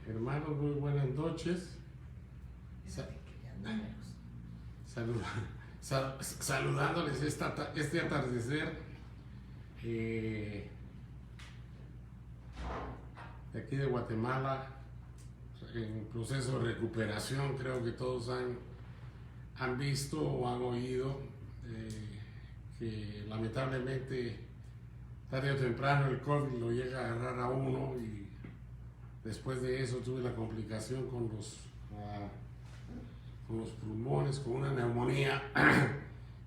Hermanos, muy buenas noches. Saludándoles este atardecer de aquí de Guatemala, en proceso de recuperación. Creo que todos han visto o han oído que lamentablemente tarde o temprano el COVID lo llega a agarrar a uno, y después de eso tuve la complicación con los pulmones, con una neumonía.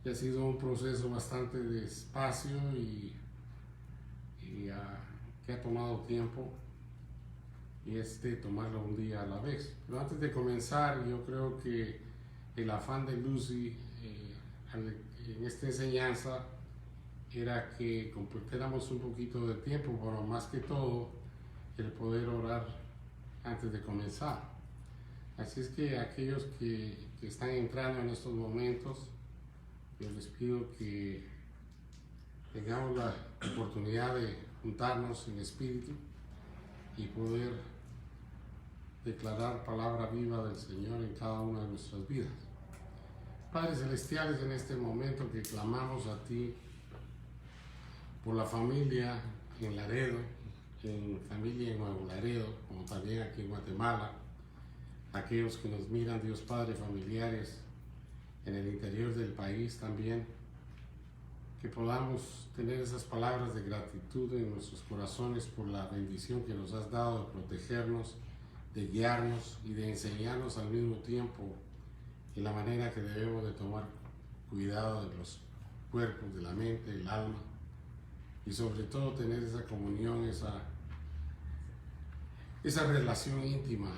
Y ha sido un proceso bastante despacio y que ha tomado tiempo, y es de tomarlo un día a la vez. Pero antes de comenzar, yo creo que el afán de Lucy en esta enseñanza era que compartiéramos un poquito de tiempo, pero más que todo el poder orar antes de comenzar. Así es que aquellos que están entrando en estos momentos, yo les pido que tengamos la oportunidad de juntarnos en espíritu y poder declarar palabra viva del Señor en cada una de nuestras vidas. Padres celestiales, en este momento que clamamos a ti por la familia en Laredo, en familia en Nuevo Laredo, como también aquí en Guatemala, aquellos que nos miran, Dios Padre, familiares en el interior del país también, que podamos tener esas palabras de gratitud en nuestros corazones por la bendición que nos has dado de protegernos, de guiarnos y de enseñarnos al mismo tiempo en la manera que debemos de tomar cuidado de los cuerpos, de la mente, del alma, y sobre todo tener esa comunión, esa relación íntima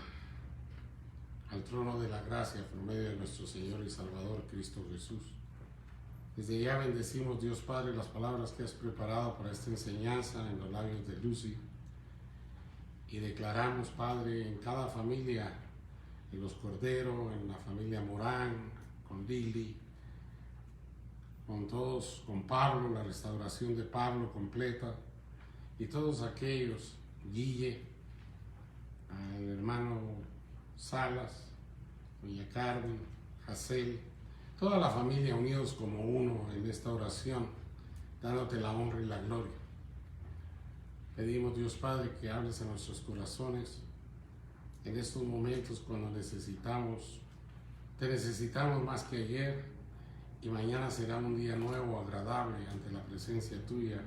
al trono de la gracia por medio de nuestro Señor y Salvador Cristo Jesús. Desde ya bendecimos, Dios Padre, las palabras que has preparado para esta enseñanza en los labios de Lucy, y declaramos, Padre, en cada familia, en los Cordero, en la familia Morán, con Lili, con todos, con Pablo, la restauración de Pablo completa, y todos aquellos, Guille, el hermano Salas, doña Carmen, Jacel, toda la familia unidos como uno en esta oración, dándote la honra y la gloria. Pedimos, Dios Padre, que hables a nuestros corazones en estos momentos cuando te necesitamos más que ayer, y mañana será un día nuevo, agradable ante la presencia tuya,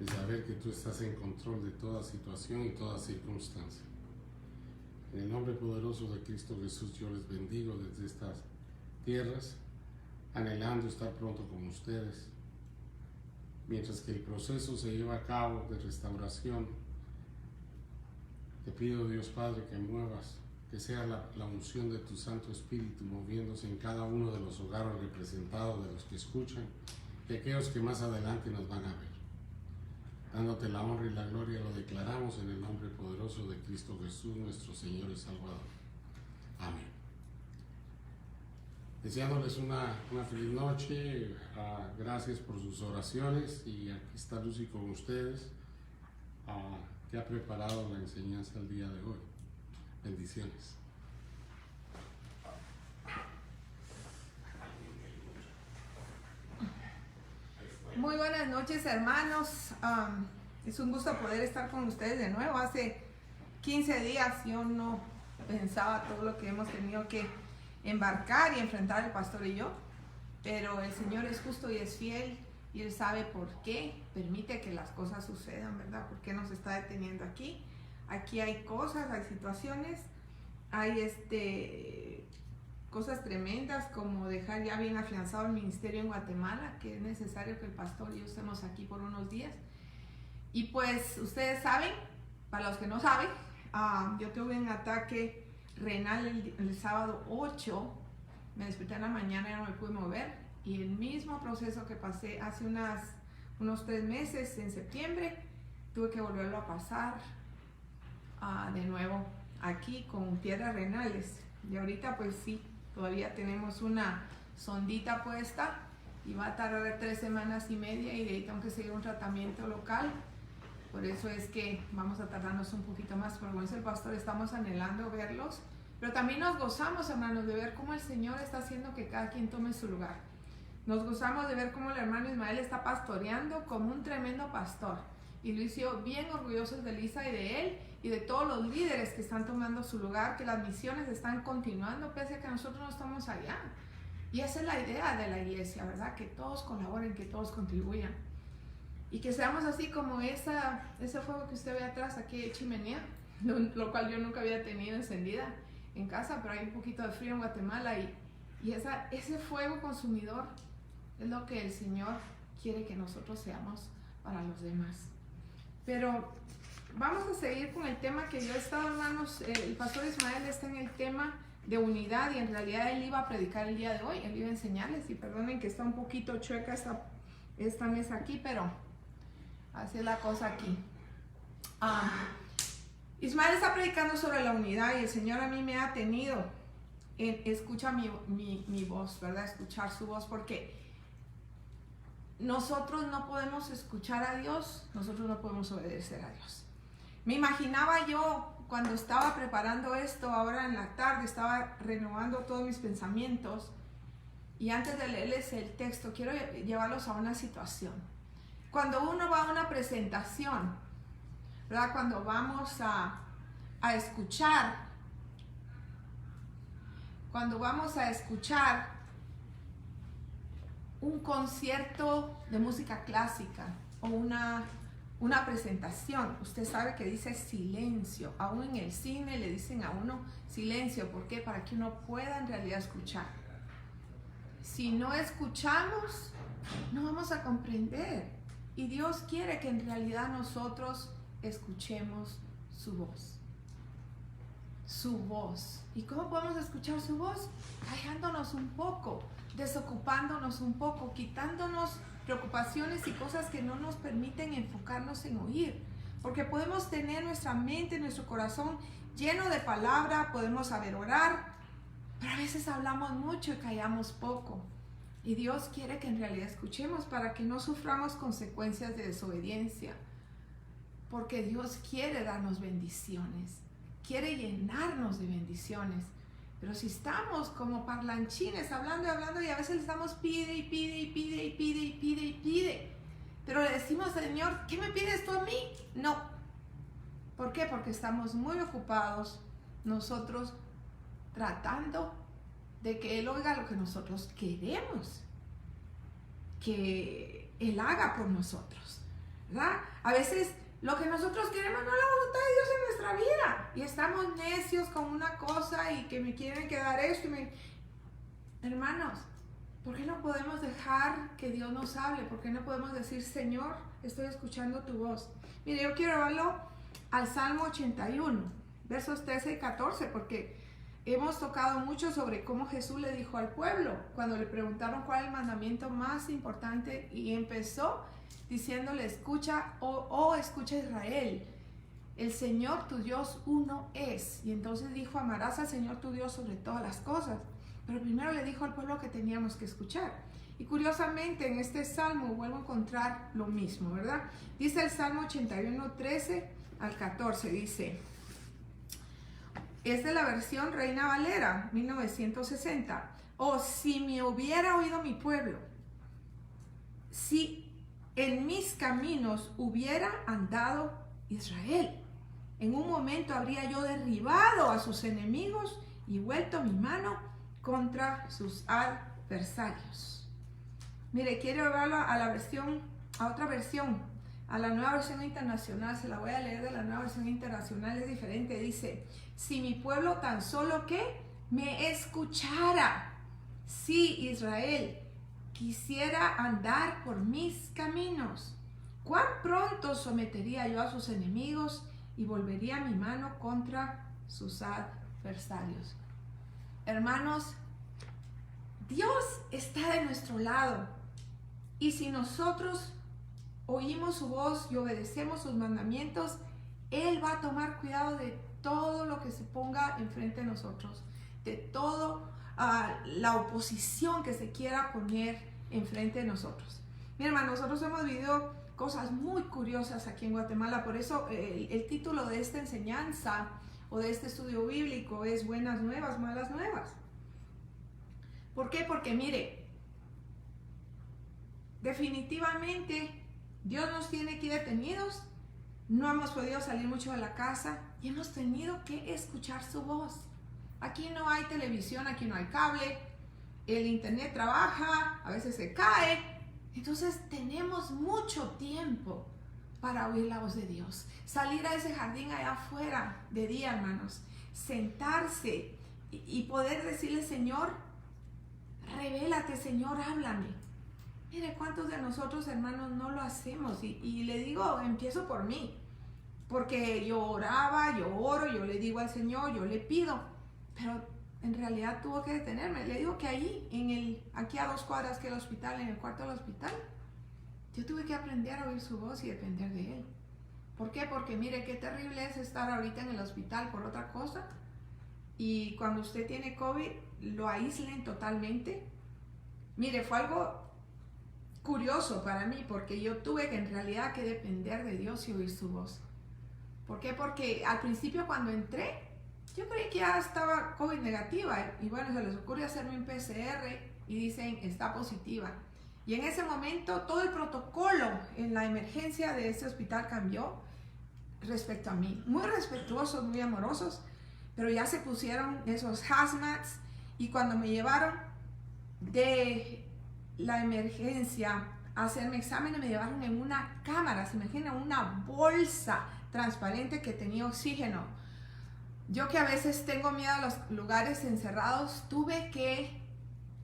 de saber que tú estás en control de toda situación y toda circunstancia. En el nombre poderoso de Cristo Jesús, yo les bendigo desde estas tierras, anhelando estar pronto con ustedes. Mientras que el proceso se lleva a cabo de restauración, te pido, Dios Padre, que muevas, que sea la unción de tu Santo Espíritu moviéndose en cada uno de los hogares representados, de los que escuchan, y aquellos que más adelante nos van a ver. Dándote la honra y la gloria, lo declaramos en el nombre poderoso de Cristo Jesús, nuestro Señor y Salvador. Amén. Deseándoles una feliz noche, gracias por sus oraciones, y aquí está Lucy con ustedes, que ha preparado la enseñanza el día de hoy. Bendiciones. Muy buenas noches, hermanos. Es un gusto poder estar con ustedes de nuevo. Hace 15 días yo no pensaba todo lo que hemos tenido que embarcar y enfrentar el pastor y yo, pero el Señor es justo y es fiel, y Él sabe por qué permite que las cosas sucedan, ¿verdad? ¿Por qué nos está deteniendo aquí? Aquí hay cosas, hay situaciones, hay cosas tremendas, como dejar ya bien afianzado el ministerio en Guatemala, que es necesario que el pastor y yo estemos aquí por unos días. Y pues ustedes saben, para los que no saben, yo tuve un ataque renal el sábado 8, me desperté en la mañana y no me pude mover, y el mismo proceso que pasé hace unos 3 meses, en septiembre, tuve que volverlo a pasar de nuevo aquí con piedras renales. Y ahorita pues sí, todavía tenemos una sondita puesta y va a tardar 3 semanas y media, y de ahí tengo que seguir un tratamiento local Por eso es que vamos a tardarnos un poquito más, porque como dice el pastor, estamos anhelando verlos, pero también nos gozamos, hermanos, de ver cómo el Señor está haciendo que cada quien tome su lugar. Nos gozamos de ver cómo el hermano Ismael está pastoreando como un tremendo pastor, y lo hizo bien orgullosos de Lisa y de él, y de todos los líderes que están tomando su lugar, que las misiones están continuando, pese a que nosotros no estamos allá. Y esa es la idea de la iglesia, ¿verdad? Que todos colaboren, que todos contribuyan. Y que seamos así como ese fuego que usted ve atrás, aquí de chimenea, lo cual yo nunca había tenido encendida en casa, pero hay un poquito de frío en Guatemala, y ese fuego consumidor es lo que el Señor quiere que nosotros seamos para los demás. Pero vamos a seguir con el tema que yo he estado, hermanos. El pastor Ismael está en el tema de unidad, y en realidad él iba a predicar el día de hoy, él iba a enseñarles, y perdonen que está un poquito chueca esta mesa aquí, pero así es la cosa aquí. Ismael está predicando sobre la unidad, y el Señor a mí me ha tenido en escucha mi voz, ¿verdad? Escuchar su voz, porque nosotros no podemos escuchar a Dios, nosotros no podemos obedecer a Dios. Me imaginaba yo cuando estaba preparando esto, ahora en la tarde, estaba renovando todos mis pensamientos, y antes de leerles el texto, quiero llevarlos a una situación. Cuando uno va a una presentación, ¿verdad? Cuando vamos a escuchar, un concierto de música clásica o una presentación, usted sabe que dice silencio. Aún en el cine le dicen a uno silencio. ¿Por qué? Para que uno pueda en realidad escuchar. Si no escuchamos, no vamos a comprender. Y Dios quiere que en realidad nosotros escuchemos su voz. Su voz. ¿Y cómo podemos escuchar su voz? Callándonos un poco, desocupándonos un poco, quitándonos preocupaciones y cosas que no nos permiten enfocarnos en oír. Porque podemos tener nuestra mente, nuestro corazón lleno de palabra, podemos saber orar, pero a veces hablamos mucho y callamos poco. Y Dios quiere que en realidad escuchemos para que no suframos consecuencias de desobediencia. Porque Dios quiere darnos bendiciones, quiere llenarnos de bendiciones. Pero si estamos como parlanchines, hablando y hablando, y a veces estamos pide, pero le decimos, Señor, ¿qué me pides tú a mí? No. ¿Por qué? Porque estamos muy ocupados nosotros tratando de que Él oiga lo que nosotros queremos que Él haga por nosotros, ¿verdad? A veces lo que nosotros queremos no es la voluntad de Dios en nuestra vida, y estamos necios con una cosa y que me quieren quedar esto. Hermanos, ¿por qué no podemos dejar que Dios nos hable? ¿Por qué no podemos decir, Señor, estoy escuchando tu voz? Mire, yo quiero llevarlo al Salmo 81, versos 13 y 14, porque hemos tocado mucho sobre cómo Jesús le dijo al pueblo cuando le preguntaron cuál es el mandamiento más importante, y empezó diciéndole, escucha, escucha Israel, el Señor tu Dios uno es. Y entonces dijo, amarás al Señor tu Dios sobre todas las cosas. Pero primero le dijo al pueblo que teníamos que escuchar. Y curiosamente en este salmo vuelvo a encontrar lo mismo, ¿verdad? Dice el Salmo 81, 13 al 14, dice, es de la versión Reina Valera, 1960. Oh, si me hubiera oído mi pueblo, si en mis caminos hubiera andado Israel, en un momento habría yo derribado a sus enemigos y vuelto mi mano contra sus adversarios. Mire, quiero llevarlo a otra versión, a la Nueva Versión Internacional. Se la voy a leer de la Nueva Versión Internacional, es diferente. Dice, si mi pueblo tan solo que me escuchara, si Israel quisiera andar por mis caminos, cuán pronto sometería yo a sus enemigos y volvería mi mano contra sus adversarios. Hermanos, Dios está de nuestro lado, y si nosotros oímos su voz y obedecemos sus mandamientos, Él va a tomar cuidado de todo lo que se ponga enfrente de nosotros, de todo la oposición que se quiera poner enfrente de nosotros. Mi hermano, nosotros hemos vivido cosas muy curiosas aquí en Guatemala. Por eso el título de esta enseñanza o de este estudio bíblico es Buenas Nuevas, Malas Nuevas. ¿Por qué? Porque mire, definitivamente Dios nos tiene aquí detenidos. No hemos podido salir mucho de la casa y hemos tenido que escuchar su voz. Aquí no hay televisión, aquí no hay cable, el internet trabaja, a veces se cae. Entonces tenemos mucho tiempo para oír la voz de Dios. Salir a ese jardín allá afuera de día, hermanos, sentarse y poder decirle, Señor, revélate, Señor, háblame. Mire, ¿cuántos de nosotros, hermanos, no lo hacemos? Y le digo, empiezo por mí, porque yo oraba, yo oro, yo le digo al Señor, yo le pido, pero en realidad tuvo que detenerme. Le digo que ahí, aquí a 2 cuadras que el hospital, en el cuarto del hospital, yo tuve que aprender a oír su voz y depender de Él. ¿Por qué? Porque mire, qué terrible es estar ahorita en el hospital por otra cosa, y cuando usted tiene COVID, lo aíslen totalmente. Mire, fue algo curioso para mí, porque yo tuve que en realidad que depender de Dios y oír su voz. ¿Por qué? Porque al principio cuando entré, yo creí que ya estaba COVID negativa, y bueno, se les ocurre hacerme un PCR y dicen, está positiva. Y en ese momento todo el protocolo en la emergencia de ese hospital cambió respecto a mí. Muy respetuosos, muy amorosos, pero ya se pusieron esos hazmats, y cuando me llevaron de la emergencia a hacerme exámenes, me llevaron en una cámara, se imaginan, una bolsa transparente que tenía oxígeno. Yo, que a veces tengo miedo a los lugares encerrados, tuve que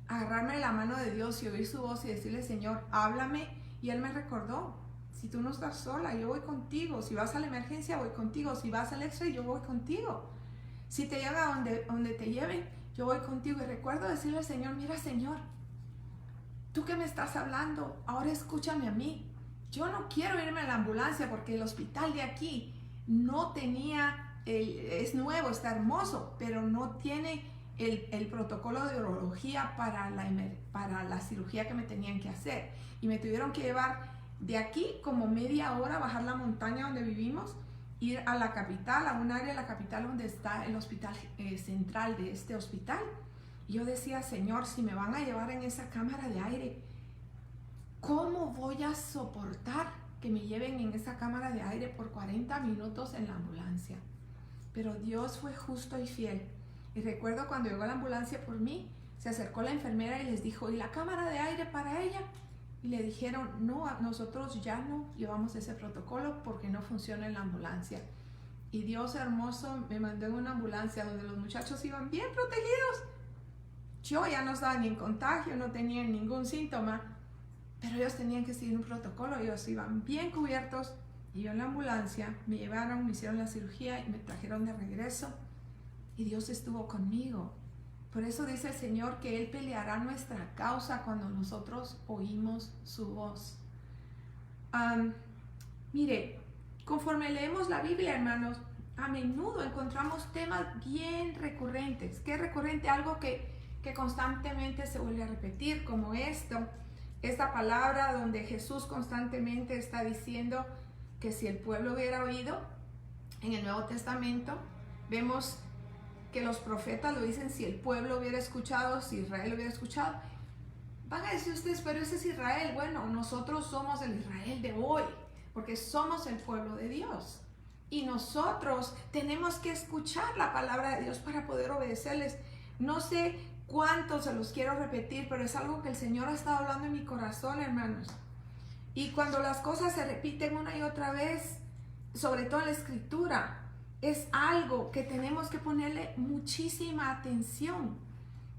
agarrarme de la mano de Dios y oír su voz y decirle, Señor, háblame. Y Él me recordó, si tú no estás sola, yo voy contigo. Si vas a la emergencia, voy contigo. Si vas al X-ray, yo voy contigo. Si te lleva donde te lleven, yo voy contigo. Y recuerdo decirle al Señor, mira, Señor, tú que me estás hablando, ahora escúchame a mí. Yo no quiero irme a la ambulancia porque el hospital de aquí no tenía, es nuevo, está hermoso, pero no tiene el protocolo de urología para la cirugía que me tenían que hacer. Y me tuvieron que llevar de aquí como media hora, bajar la montaña donde vivimos, ir a la capital, a un área de la capital donde está el hospital central de este hospital. Y yo decía, Señor, si me van a llevar en esa cámara de aire, ¿cómo voy a soportar que me lleven en esa cámara de aire por 40 minutos en la ambulancia? Pero Dios fue justo y fiel. Y recuerdo cuando llegó la ambulancia por mí, se acercó la enfermera y les dijo, ¿y la cámara de aire para ella? Y le dijeron, no, nosotros ya no llevamos ese protocolo porque no funciona en la ambulancia. Y Dios hermoso me mandó en una ambulancia donde los muchachos iban bien protegidos. Yo ya no estaba ni en contagio, no tenía ningún síntoma, pero ellos tenían que seguir un protocolo, ellos iban bien cubiertos. Y yo en la ambulancia me llevaron, me hicieron la cirugía y me trajeron de regreso. Y Dios estuvo conmigo. Por eso dice el Señor que Él peleará nuestra causa cuando nosotros oímos su voz. Mire, conforme leemos la Biblia, hermanos, a menudo encontramos temas bien recurrentes. ¿Qué es recurrente? Algo que constantemente se vuelve a repetir, como esta palabra donde Jesús constantemente está diciendo que si el pueblo hubiera oído. En el Nuevo Testamento vemos que los profetas lo dicen, si el pueblo hubiera escuchado, si Israel hubiera escuchado. Van a decir ustedes, pero ese es Israel. Bueno, nosotros somos el Israel de hoy, porque somos el pueblo de Dios. Y nosotros tenemos que escuchar la palabra de Dios para poder obedecerles. No sé cuánto se los quiero repetir, pero es algo que el Señor ha estado hablando en mi corazón, hermanos. Y cuando las cosas se repiten una y otra vez, sobre todo en la Escritura, es algo que tenemos que ponerle muchísima atención.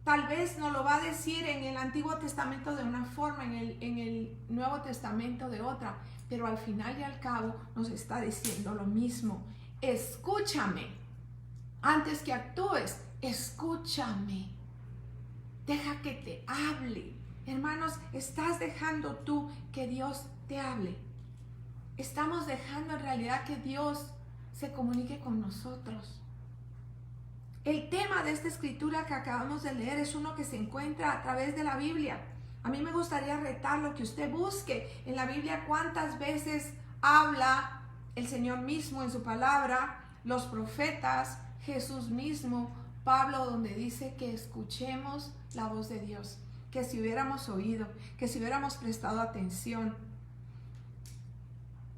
Tal vez nos lo va a decir en el Antiguo Testamento de una forma, en el Nuevo Testamento de otra, pero al final y al cabo nos está diciendo lo mismo. Escúchame. Antes que actúes, escúchame. Deja que te hable. Hermanos, ¿estás dejando tú que Dios te hable? Estamos dejando en realidad que Dios se comunique con nosotros. El tema de esta escritura que acabamos de leer es uno que se encuentra a través de la Biblia. A mí me gustaría retarlo, que usted busque en la Biblia cuántas veces habla el Señor mismo en su palabra, los profetas, Jesús mismo, Pablo, donde dice que escuchemos la voz de Dios, que si hubiéramos oído, que si hubiéramos prestado atención.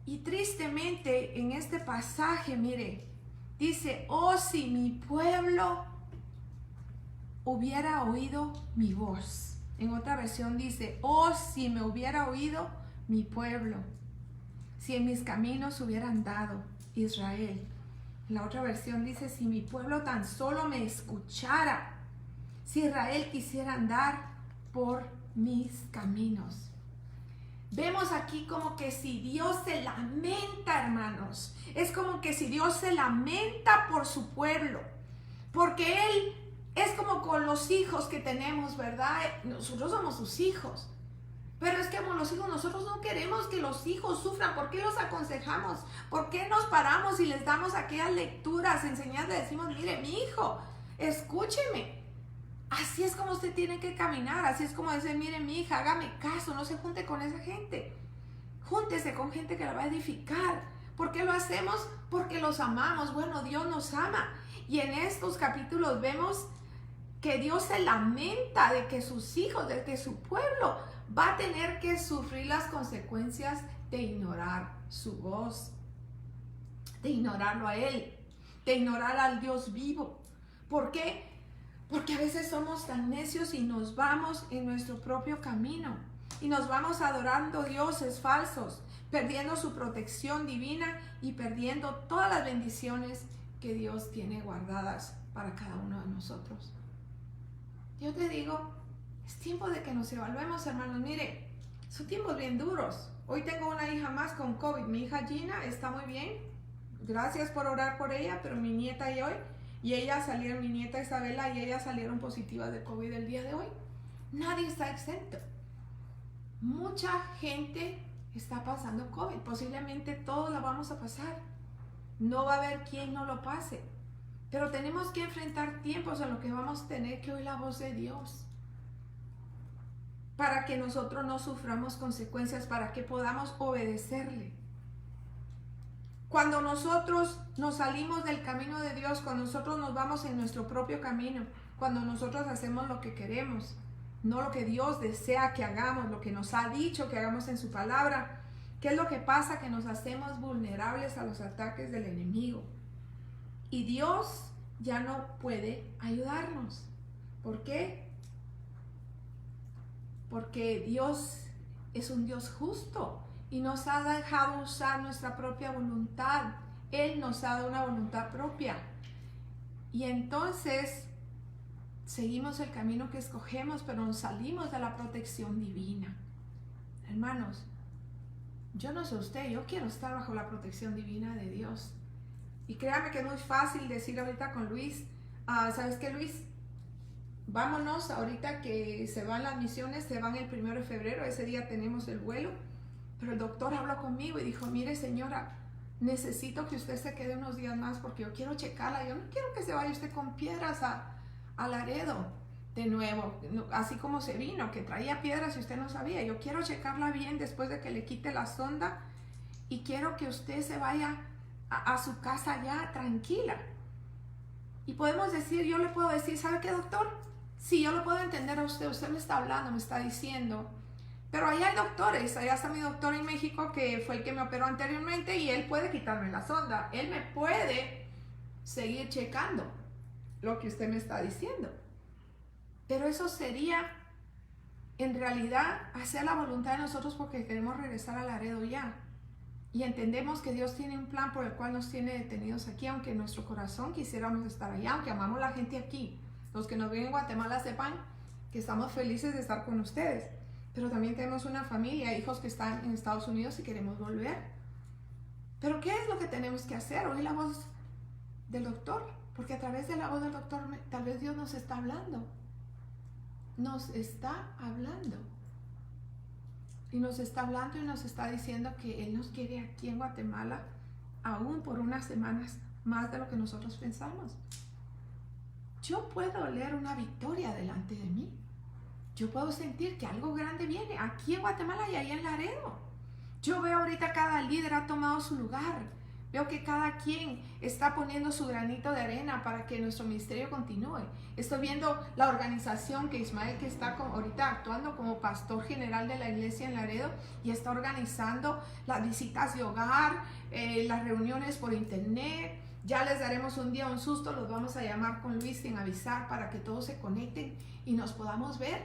Y tristemente en este pasaje, mire, dice, oh, si mi pueblo hubiera oído mi voz. En otra versión dice, oh, si me hubiera oído mi pueblo, si en mis caminos hubiera andado Israel. En la otra versión dice, si mi pueblo tan solo me escuchara, si Israel quisiera andar por mis caminos. Vemos aquí como que si Dios se lamenta, hermanos, es como que si Dios se lamenta por su pueblo, porque Él es como con los hijos que tenemos, ¿verdad? Nosotros somos sus hijos, pero es que como los hijos, nosotros no queremos que los hijos sufran. ¿Por qué los aconsejamos? ¿Por qué nos paramos y les damos aquellas lecturas, enseñando, decimos, mire, mi hijo, escúcheme? Así es como usted tiene que caminar, así es como decir, mire mi hija, hágame caso, no se junte con esa gente. Júntese con gente que la va a edificar. ¿Por qué lo hacemos? Porque los amamos. Bueno, Dios nos ama. Y en estos capítulos vemos que Dios se lamenta de que sus hijos, de que su pueblo va a tener que sufrir las consecuencias de ignorar su voz, de ignorarlo a Él, de ignorar al Dios vivo. ¿Por qué? Porque a veces somos tan necios y nos vamos en nuestro propio camino y nos vamos adorando dioses falsos, perdiendo su protección divina y perdiendo todas las bendiciones que Dios tiene guardadas para cada uno de nosotros. Yo te digo, es tiempo de que nos evaluemos, hermanos. Mire, son tiempos bien duros. Hoy tengo una hija más con COVID. Mi hija Gina está muy bien. Gracias por orar por ella, pero mi nieta y hoy... Y mi nieta Isabela y ella salieron positivas de COVID el día de hoy. Nadie está exento. Mucha gente está pasando COVID. Posiblemente todos la vamos a pasar. No va a haber quien no lo pase. Pero tenemos que enfrentar tiempos en los que vamos a tener que oír la voz de Dios. Para que nosotros no suframos consecuencias, para que podamos obedecerle. Cuando nosotros nos salimos del camino de Dios, cuando nosotros nos vamos en nuestro propio camino, cuando nosotros hacemos lo que queremos, no lo que Dios desea que hagamos, lo que nos ha dicho que hagamos en su palabra, ¿qué es lo que pasa? Que nos hacemos vulnerables a los ataques del enemigo. Y Dios ya no puede ayudarnos. ¿Por qué? Porque Dios es un Dios justo. Y nos ha dejado usar nuestra propia voluntad. Él nos ha dado una voluntad propia. Y entonces seguimos el camino que escogemos, pero nos salimos de la protección divina. Hermanos, yo no sé usted, yo quiero estar bajo la protección divina de Dios. Y créame que es muy fácil decir ahorita con Luis, ¿sabes qué, Luis? Vámonos ahorita que se van las misiones, se van el 1 de febrero, ese día tenemos el vuelo. Pero el doctor habló conmigo y dijo, mire señora, necesito que usted se quede unos días más porque yo quiero checarla. Yo no quiero que se vaya usted con piedras a Laredo de nuevo, así como se vino, que traía piedras y usted no sabía. Yo quiero checarla bien después de que le quite la sonda y quiero que usted se vaya a su casa ya tranquila. Y podemos decir, yo le puedo decir, ¿sabe qué, doctor? Sí, yo lo puedo entender a usted, usted me está hablando, me está diciendo... Pero allá hay doctores, allá está mi doctor en México que fue el que me operó anteriormente y él puede quitarme la sonda. Él me puede seguir checando lo que usted me está diciendo. Pero eso sería en realidad hacer la voluntad de nosotros porque queremos regresar a Laredo ya. Y entendemos que Dios tiene un plan por el cual nos tiene detenidos aquí, aunque en nuestro corazón quisiéramos estar allá, aunque amamos a la gente aquí. Los que nos ven en Guatemala sepan que estamos felices de estar con ustedes. Pero también tenemos una familia, hijos que están en Estados Unidos y queremos volver. Pero ¿qué es lo que tenemos que hacer? Oír la voz del doctor. Porque a través de la voz del doctor tal vez Dios nos está hablando. Nos está hablando. Y nos está hablando y nos está diciendo que Él nos quiere aquí en Guatemala aún por unas semanas más de lo que nosotros pensamos. Yo puedo leer una victoria delante de mí. yo puedo sentir que algo grande viene aquí en Guatemala y ahí en Laredo. Yo veo ahorita cada líder ha tomado su lugar. Veo que cada quien está poniendo su granito de arena para que nuestro ministerio continúe. Estoy viendo la organización que Ismael, que está ahorita actuando como pastor general de la iglesia en Laredo, y está organizando las visitas de hogar, las reuniones por internet. Ya les daremos un día un susto, los vamos a llamar con Luis sin avisar para que todos se conecten y nos podamos ver.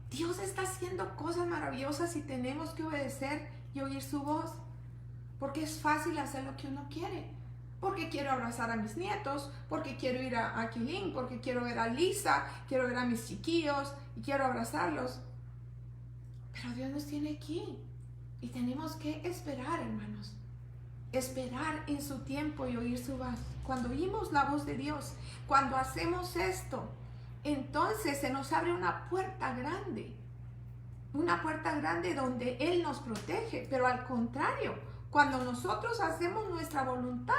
Dios está haciendo cosas maravillosas y tenemos que obedecer y oír su voz. Porque es fácil hacer lo que uno quiere. Porque quiero abrazar a mis nietos, porque quiero ir a Quilín, porque quiero ver a Lisa, quiero ver a mis chiquillos y quiero abrazarlos. Pero Dios nos tiene aquí y tenemos que esperar, hermanos. Esperar en su tiempo y oír su voz. Cuando oímos la voz de Dios, cuando hacemos esto, entonces se nos abre una puerta grande. Una puerta grande donde Él nos protege, pero al contrario, cuando nosotros hacemos nuestra voluntad,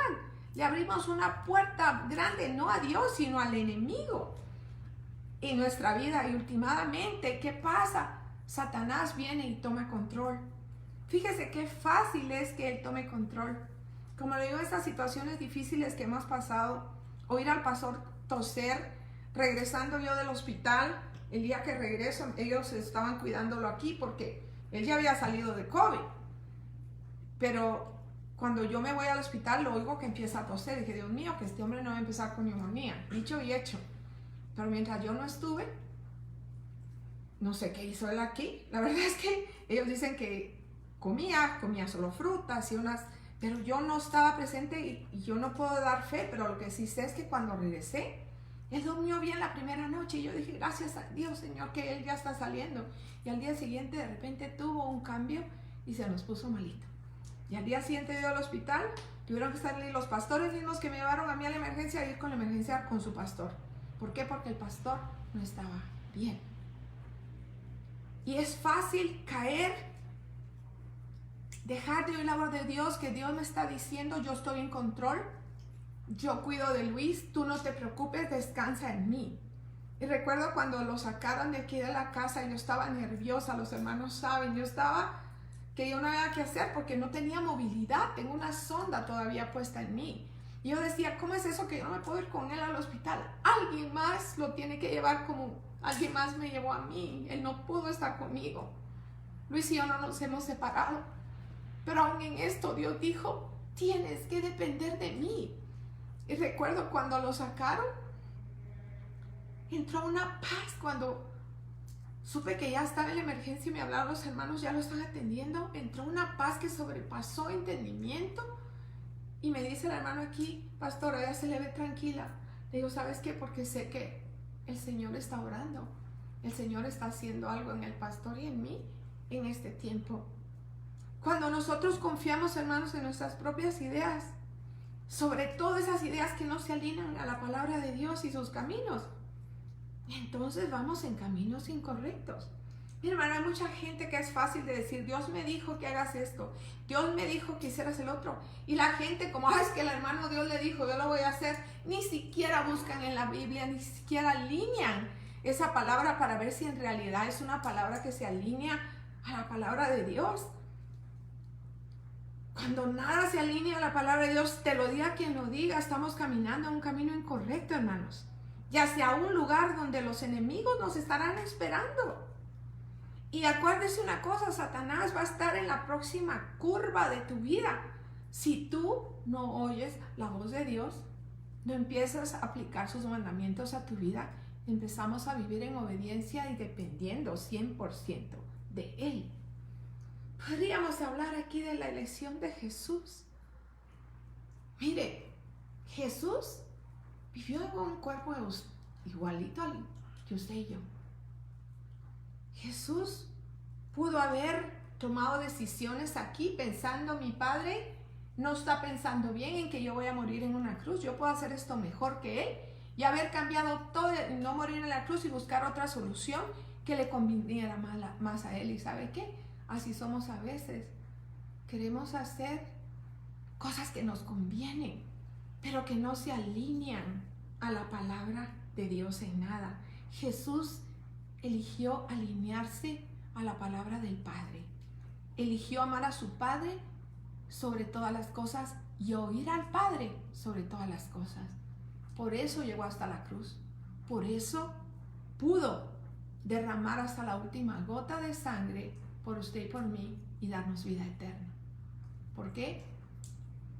le abrimos una puerta grande, no a Dios, sino al enemigo en nuestra vida. Y últimamente, ¿qué pasa? Satanás viene y toma control. Fíjese qué fácil es que él tome control. Como le digo, estas situaciones difíciles que hemos pasado, oír al pastor toser, regresando yo del hospital, el día que regreso, ellos estaban cuidándolo aquí porque él ya había salido de COVID. Pero cuando yo me voy al hospital, lo oigo que empieza a toser. Dije, Dios mío, que este hombre no va a empezar con neumonía. Dicho y hecho. Pero mientras yo no estuve, no sé qué hizo él aquí. La verdad es que ellos dicen que comía solo frutas y unas... Pero yo no estaba presente y yo no puedo dar fe. Pero lo que sí sé es que cuando regresé, él durmió bien la primera noche. Y yo dije, gracias a Dios, Señor, que él ya está saliendo. Y al día siguiente, de repente, tuvo un cambio y se nos puso malito. Y al día siguiente dio al hospital, tuvieron que salir los pastores mismos que me llevaron a mí a la emergencia, a ir con la emergencia con su pastor. ¿Por qué? Porque el pastor no estaba bien. Y es fácil caer, dejar de oír la voz de Dios, que Dios me está diciendo, yo estoy en control, yo cuido de Luis, tú no te preocupes, descansa en mí. Y recuerdo cuando lo sacaron de aquí de la casa, yo estaba nerviosa, los hermanos saben, yo estaba... que yo no había que hacer porque no tenía movilidad, tengo una sonda todavía puesta en mí. Y yo decía, ¿cómo es eso que yo no me puedo ir con él al hospital? Alguien más lo tiene que llevar como alguien más me llevó a mí, él no pudo estar conmigo. Luis y yo no nos hemos separado, pero aún en esto Dios dijo, tienes que depender de mí. Y recuerdo cuando lo sacaron, entró una paz cuando... supe que ya estaba en la emergencia y me hablaron los hermanos, ya lo están atendiendo. Entró una paz que sobrepasó entendimiento. Y me dice el hermano aquí, pastora, ella se le ve tranquila. Le digo, ¿sabes qué? Porque sé que el Señor está orando. El Señor está haciendo algo en el pastor y en mí en este tiempo. Cuando nosotros confiamos, hermanos, en nuestras propias ideas, sobre todo esas ideas que no se alinean a la palabra de Dios y sus caminos, entonces vamos en caminos incorrectos. Mi hermano, hay mucha gente que es fácil de decir, Dios me dijo que hagas esto, Dios me dijo que hicieras el otro. Y la gente, como es que el hermano Dios le dijo, yo lo voy a hacer, ni siquiera buscan en la Biblia, ni siquiera alinean esa palabra para ver si en realidad es una palabra que se alinea a la palabra de Dios. Cuando nada se alinea a la palabra de Dios, te lo diga quien lo diga, estamos caminando en un camino incorrecto, hermanos. Y hacia un lugar donde los enemigos nos estarán esperando. Y acuérdese una cosa, Satanás va a estar en la próxima curva de tu vida. Si tú no oyes la voz de Dios, no empiezas a aplicar sus mandamientos a tu vida, empezamos a vivir en obediencia y dependiendo 100% de Él. Podríamos hablar aquí de la elección de Jesús. Mire, Jesús vivió en un cuerpo igualito al que usted y yo. Jesús pudo haber tomado decisiones aquí pensando, mi Padre no está pensando bien en que yo voy a morir en una cruz, yo puedo hacer esto mejor que Él, y haber cambiado todo, no morir en la cruz y buscar otra solución que le conviniera más a Él. ¿Y sabe qué? Así somos a veces. Queremos hacer cosas que nos convienen, pero que no se alinean a la palabra de Dios en nada. Jesús eligió alinearse a la palabra del Padre. Eligió amar a su Padre sobre todas las cosas y oír al Padre sobre todas las cosas. Por eso llegó hasta la cruz. Por eso pudo derramar hasta la última gota de sangre por usted y por mí y darnos vida eterna. ¿Por qué?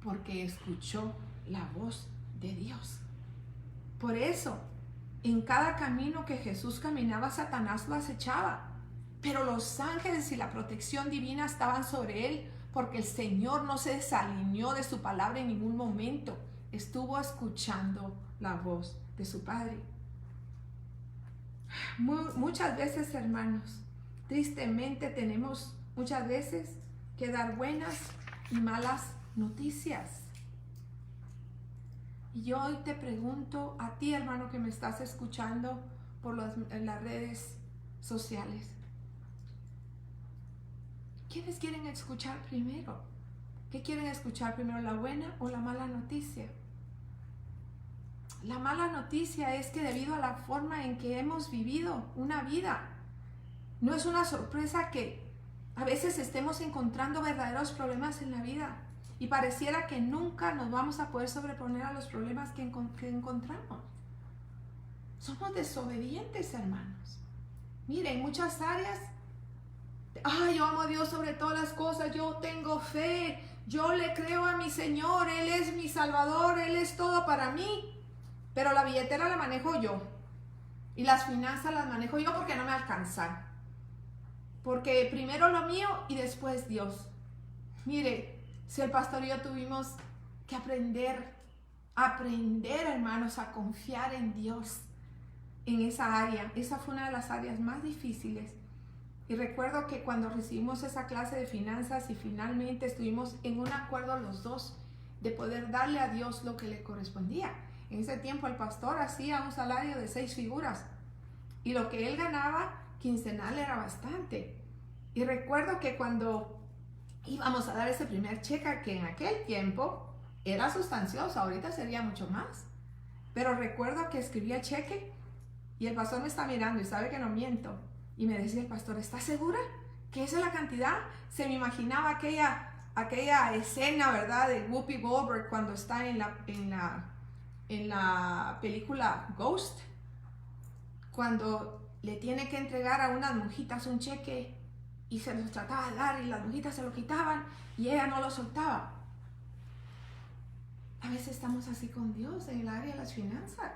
Porque escuchó la voz de Dios. Por eso, en cada camino que Jesús caminaba, Satanás lo acechaba. Pero los ángeles y la protección divina estaban sobre él, porque el Señor no se desalineó de su palabra en ningún momento. Estuvo escuchando la voz de su Padre. Muchas veces, hermanos, tristemente tenemos muchas veces que dar buenas y malas noticias. Y yo hoy te pregunto a ti, hermano, que me estás escuchando por las redes sociales. ¿Quiénes quieren escuchar primero? ¿Qué quieren escuchar primero, la buena o la mala noticia? La mala noticia es que debido a la forma en que hemos vivido una vida, no es una sorpresa que a veces estemos encontrando verdaderos problemas en la vida y pareciera que nunca nos vamos a poder sobreponer a los problemas que encontramos. Somos desobedientes, hermanos. Mire, en muchas áreas, yo amo a Dios sobre todas las cosas, yo tengo fe, yo le creo a mi Señor, Él es mi Salvador, Él es todo para mí. Pero la billetera la manejo yo. Y las finanzas las manejo yo porque no me alcanzan. Porque primero lo mío y después Dios. Mire, si el pastor y yo tuvimos que aprender, hermanos, a confiar en Dios en esa área. Esa fue una de las áreas más difíciles. Y recuerdo que cuando recibimos esa clase de finanzas y finalmente estuvimos en un acuerdo los dos de poder darle a Dios lo que le correspondía. En ese tiempo el pastor hacía un salario de 6 figuras y lo que él ganaba quincenal era bastante. Y recuerdo que cuando íbamos a dar ese primer cheque, que en aquel tiempo era sustancioso, ahorita sería mucho más. Pero recuerdo que escribí el cheque y el pastor me está mirando y sabe que no miento. Y me decía el pastor, ¿estás segura que esa es la cantidad? Se me imaginaba aquella escena, ¿verdad? De Whoopi Goldberg cuando está en la película Ghost, cuando le tiene que entregar a unas monjitas un cheque y se los trataba de dar y las monjitas se lo quitaban y ella no lo soltaba. A veces estamos así con Dios en el área de las finanzas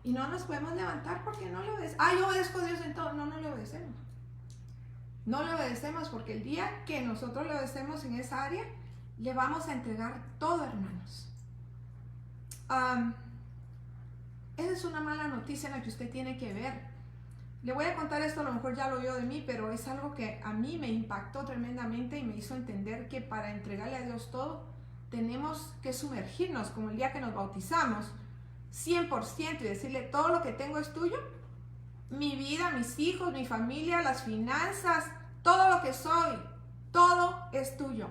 y no nos podemos levantar porque no le obedecemos. Yo obedezco a Dios en todo. No le obedecemos. No le obedecemos porque el día que nosotros le obedecemos en esa área, le vamos a entregar todo, hermanos. Esa es una mala noticia en la que usted tiene que ver. Le voy a contar esto, a lo mejor ya lo oyó de mí, pero es algo que a mí me impactó tremendamente y me hizo entender que para entregarle a Dios todo, tenemos que sumergirnos, como el día que nos bautizamos, 100% y decirle, todo lo que tengo es tuyo. Mi vida, mis hijos, mi familia, las finanzas, todo lo que soy, todo es tuyo.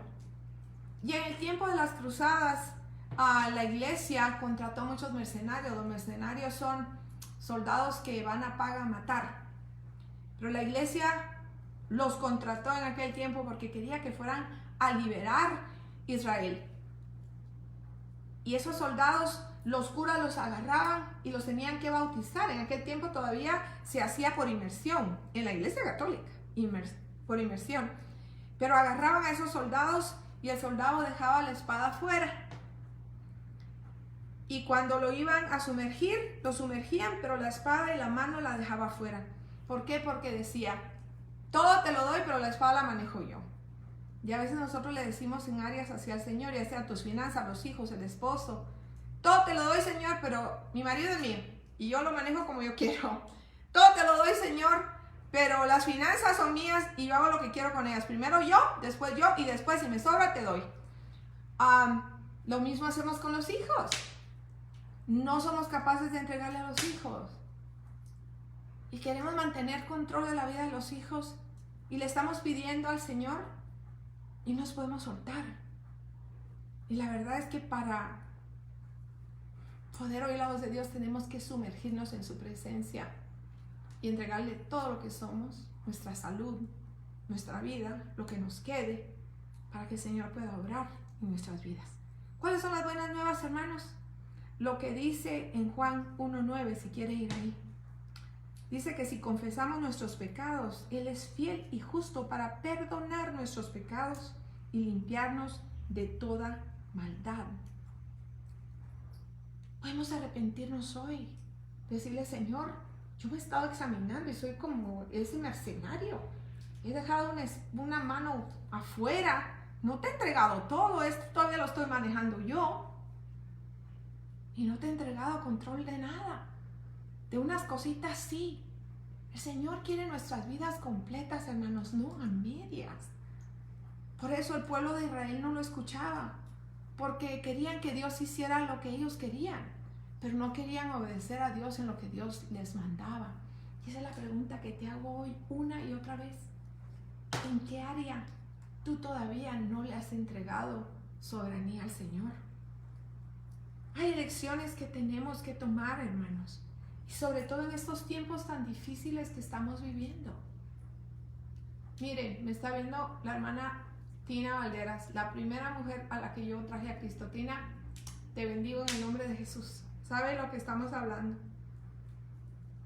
Y en el tiempo de las cruzadas, la iglesia contrató muchos mercenarios. Los mercenarios son soldados que van a paga a matar. Pero la iglesia los contrató en aquel tiempo porque quería que fueran a liberar Israel. Y esos soldados, los curas los agarraban y los tenían que bautizar. En aquel tiempo todavía se hacía por inmersión, en la iglesia católica, por inmersión. Pero agarraban a esos soldados y el soldado dejaba la espada afuera. Y cuando lo iban a sumergir, lo sumergían, pero la espada y la mano la dejaba afuera. ¿Por qué? Porque decía, todo te lo doy, pero la espada la manejo yo. Y a veces nosotros le decimos en áreas hacia el Señor, ya sea tus finanzas, los hijos, el esposo, todo te lo doy, Señor, pero mi marido es mío y yo lo manejo como yo quiero. Todo te lo doy, Señor, pero las finanzas son mías y yo hago lo que quiero con ellas. Primero yo y después si me sobra te doy. Lo mismo hacemos con los hijos. No somos capaces de entregarle a los hijos. Y queremos mantener control de la vida de los hijos y le estamos pidiendo al Señor y nos podemos soltar. Y la verdad es que para poder oír la voz de Dios tenemos que sumergirnos en su presencia. y entregarle todo lo que somos, nuestra salud, nuestra vida, lo que nos quede, para que el Señor pueda obrar en nuestras vidas. ¿Cuáles son las buenas nuevas, hermanos? Lo que dice en Juan 1:9, si quiere ir ahí. Dice que si confesamos nuestros pecados, Él es fiel y justo para perdonar nuestros pecados y limpiarnos de toda maldad. Podemos arrepentirnos hoy, decirle: Señor, yo me he estado examinando y soy como ese mercenario. He dejado una mano afuera, no te he entregado todo, esto todavía lo estoy manejando yo. Y no te he entregado control de nada. De unas cositas sí. El Señor quiere nuestras vidas completas, hermanos, no a medias. Por eso el pueblo de Israel no lo escuchaba, porque querían que Dios hiciera lo que ellos querían, pero no querían obedecer a Dios en lo que Dios les mandaba. Y esa es la pregunta que te hago hoy una y otra vez. ¿En qué área tú todavía no le has entregado soberanía al Señor? Hay elecciones que tenemos que tomar, hermanos, y sobre todo en estos tiempos tan difíciles que estamos viviendo. Miren, me está viendo la hermana Tina Valderas, la primera mujer a la que yo traje a Cristo. Tina, te bendigo en el nombre de Jesús. ¿Sabe lo que estamos hablando?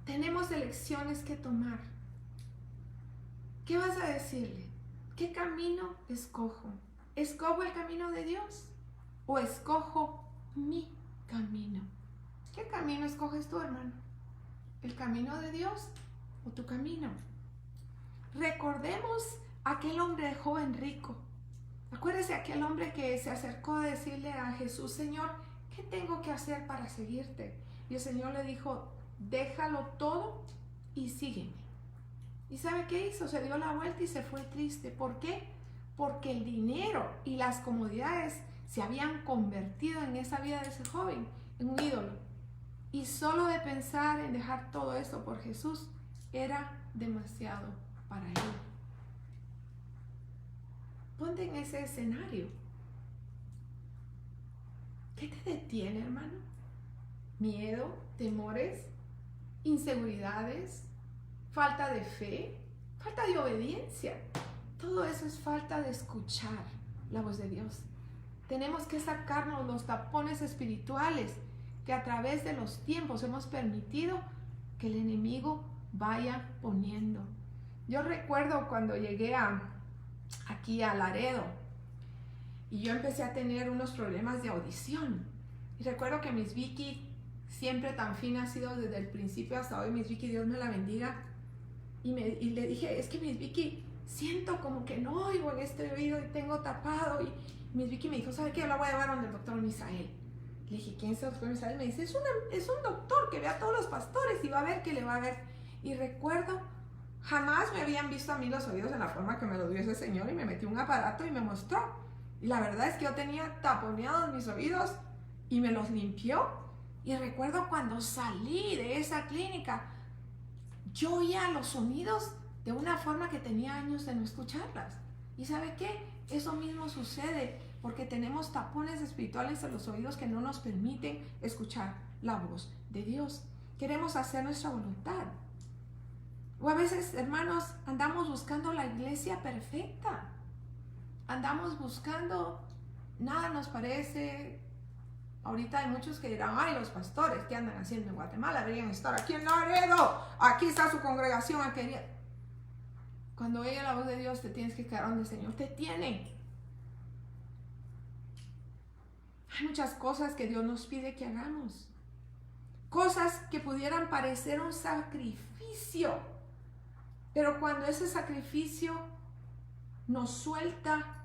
Tenemos elecciones que tomar. ¿Qué vas a decirle? ¿Qué camino escojo? ¿Escojo el camino de Dios o escojo mi camino? ¿Qué camino escoges tú, hermano? ¿El camino de Dios o tu camino? Recordemos aquel hombre joven rico. Acuérdese aquel hombre que se acercó a decirle a Jesús: Señor, ¿qué tengo que hacer para seguirte? Y el Señor le dijo: déjalo todo y sígueme. ¿Y sabe qué hizo? Se dio la vuelta y se fue triste. ¿Por qué? Porque el dinero y las comodidades se habían convertido en esa vida de ese joven en un ídolo. Y solo de pensar en dejar todo eso por Jesús era demasiado para él. Ponte en ese escenario. ¿Qué te detiene, hermano? ¿Miedo? ¿Temores? ¿Inseguridades? ¿Falta de fe? ¿Falta de obediencia? Todo eso es falta de escuchar la voz de Dios. Tenemos que sacarnos los tapones espirituales que a través de los tiempos hemos permitido que el enemigo vaya poniendo. Yo recuerdo cuando llegué aquí a Laredo y yo empecé a tener unos problemas de audición. Y recuerdo que Miss Vicky, siempre tan fina ha sido desde el principio hasta hoy, Miss Vicky, Dios me la bendiga. Y le dije: es que Miss Vicky, siento como que no oigo en este oído y tengo tapado. Y Miss Vicky me dijo: ¿sabe qué? Yo la voy a llevar donde el doctor Misael. Le dije: ¿quién es el doctor Misael? Me dice: es un doctor que ve a todos los pastores y va a ver que le va a ver. Y recuerdo, jamás me habían visto a mí los oídos en la forma que me lo dio ese señor, y me metió un aparato y me mostró. Y la verdad es que yo tenía taponeados mis oídos y me los limpió. Y recuerdo cuando salí de esa clínica, yo oía los sonidos de una forma que tenía años de no escucharlas. ¿Y sabe qué? Eso mismo sucede porque tenemos tapones espirituales en los oídos que no nos permiten escuchar la voz de Dios. Queremos hacer nuestra voluntad. O a veces, hermanos, andamos buscando la iglesia perfecta. Andamos buscando, nada nos parece. Ahorita hay muchos que dirán: ay, los pastores, ¿qué andan haciendo en Guatemala? Deberían estar aquí en Laredo. Aquí está su congregación. Aquí. Cuando oye la voz de Dios, te tienes que quedar donde el Señor te tiene. Hay muchas cosas que Dios nos pide que hagamos. Cosas que pudieran parecer un sacrificio. Pero cuando ese sacrificio nos suelta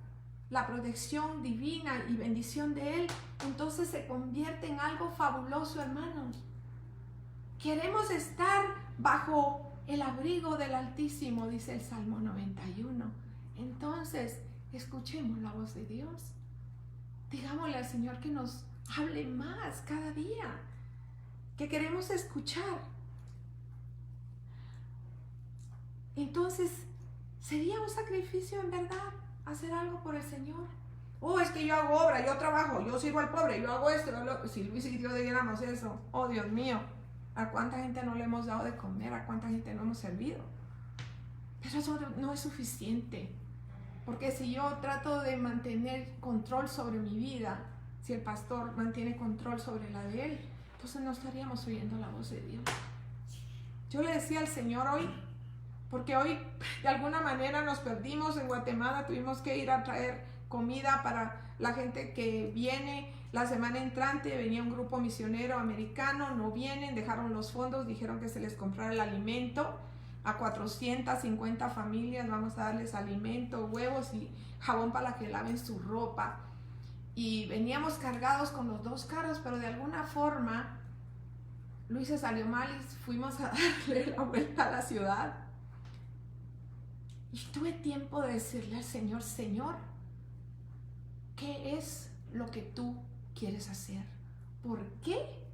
la protección divina y bendición de Él, entonces se convierte en algo fabuloso, hermanos. Queremos estar bajo el abrigo del Altísimo, dice el Salmo 91. Entonces, escuchemos la voz de Dios. Digámosle al Señor que nos hable más cada día, que queremos escuchar. Entonces, ¿sería un sacrificio en verdad hacer algo por el Señor? Oh, es que yo hago obra, yo trabajo, yo sirvo al pobre, yo hago esto. Si Luis y yo debiéramos eso, oh Dios mío, a cuánta gente no le hemos dado de comer, a cuánta gente no hemos servido. Pero eso no es suficiente, porque si yo trato de mantener control sobre mi vida, si el pastor mantiene control sobre la de él, entonces no estaríamos oyendo la voz de Dios. Yo le decía al Señor hoy, porque hoy de alguna manera nos perdimos en Guatemala, tuvimos que ir a traer comida para la gente que viene. La semana entrante venía un grupo misionero americano, no vienen, dejaron los fondos, dijeron que se les comprara el alimento. A 450 familias vamos a darles alimento, huevos y jabón para que laven su ropa. Y veníamos cargados con los 2 carros, pero de alguna forma Luis se salió mal y fuimos a darle la vuelta a la ciudad. Y tuve tiempo de decirle al Señor, Señor, ¿qué es lo que tú quieres hacer? ¿Por qué